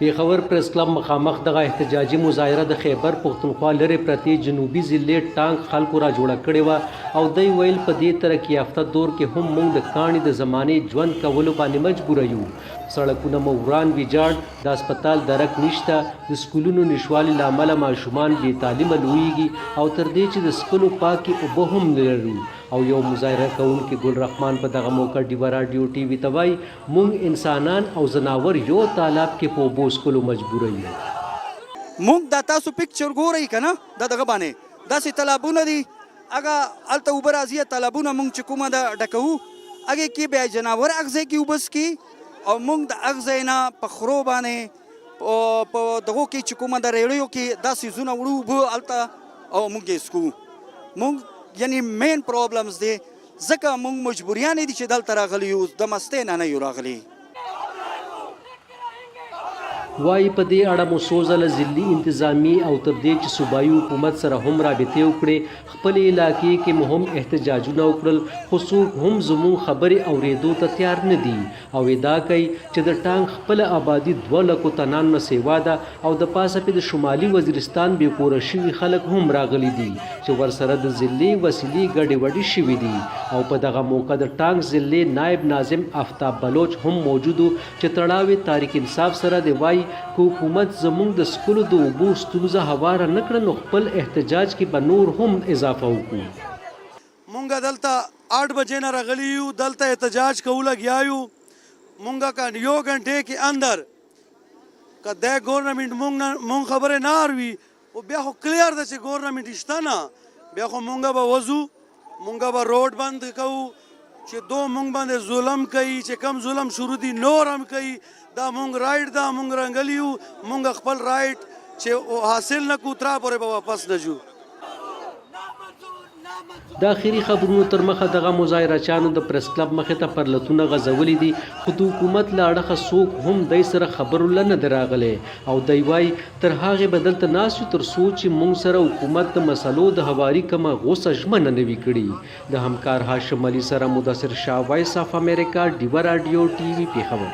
پیښور پریس کلب مخامخ دغه احتجاجي مظاهره د خیبر پښتونخوا لرې پرتې جنوبي ضلعې ټانک خلکو را جوړه کړې وه او دوی ویل په دې ترقي یافته دور کې هم موږ د کاڼي د زمانې ژوند کولو باندې مجبوره یو. سړکونه مو وران ویجاړ، د هسپتال درک نشته، د سکولونو نشوالي له امله ماشومان بې تعلیمه لویږي او تر دې چې د څښلو پاکې اوبه هم نه لرو. او یو مظاهره کوونکي ګل رحمان په دغه موقع ډیوه راډیو ټي وي ته وایي موږ انسانان او ځناور یو تالاب کې په اوبو څښلو مجبوره یو. موږ دا تاسو پکچر ګورئ که نه دا دغه باندې داسې تالابونه دي، هغه هلته اوبه راځي، تالابونه موږ چې کومه ده ډکوو هغې کې بیا جناور هغه ځای کې اوبه څښي او موږ د هغه ځای نه په خرو باندې په دغو کې چې کومه د ریړیو کې دا څیزونه وړو اوبه هلته او موږ یې څښو. موږ یعنی مین پرابلمز دی ځکه موږ مجبوریانې دي چې دلته راغلي یو، د مستۍ نه یو راغلي. وايي په دې اړه مو څو ځله ضلعي انتظامي او تر دې چې صوبایي حکومت سره هم رابطې وکړې، خپلې علاقې کې مو هم احتجاجونه وکړل، خو څوک هم زموږ خبرې اورېدو ته تیار نه دي او ادعا کوي چې د ټانک خپله آبادي 2 لکو تنان نه سیوا ده او د پاسه پې د شمالي وزیرستان بې کوره شوي خلک هم راغلي دي چې ورسره د ضلعې وسیلې ګډې وډې شوي دي. او په دغه موقع د ټانک ضلعې نایب ناظم آفتاب بلوچ هم موجود و چې تړاو یې تحریک انصاف سره دی. وایي که حکومت زموږ د څښلو د اوبو ستونزه هواره نه کړه نو خپل احتجاج کې به نور هم اضافه وکړو. مونږ دلته 8 بجې نه راغلي یو، دلته احتجاج کول لګیا یو. مونږ که یو غنټې کې اندر که د ګورنمنټ مونږ خبرې نه اروي او بیا خو کلیر ده چې ګورنمنټ شته نه، بیا خو مونږ به وځو، مونږ به روډ بند کوو چې دو مونږ باندې ظلم کوي، چې کم ظلم شروع دي نور هم کوي. دا مونږ رایټ دا مونږ رنګلی یو، مونږ خپل رایټ چې حاصل نه کړو ترا پورې به واپس نه ځو. د اخري خبرونو تر مخه دغه مظاهرچیانو د پریس کلب مخې ته پرلتونه غځولي دي، خو د حکومت له اړخه څوک هم دی سره خبرو له نه دی راغلی او دی وایي تر هغې به دلته ناست یو تر څو چې موږ سره حکومت د مسلو د هواري کومه غوسه ژمنه نه وي کړي. د همکار هاشم علي سره مدثر شاه، وایس آف امریکا، ډیوه راډیو ټي وي، پیښور.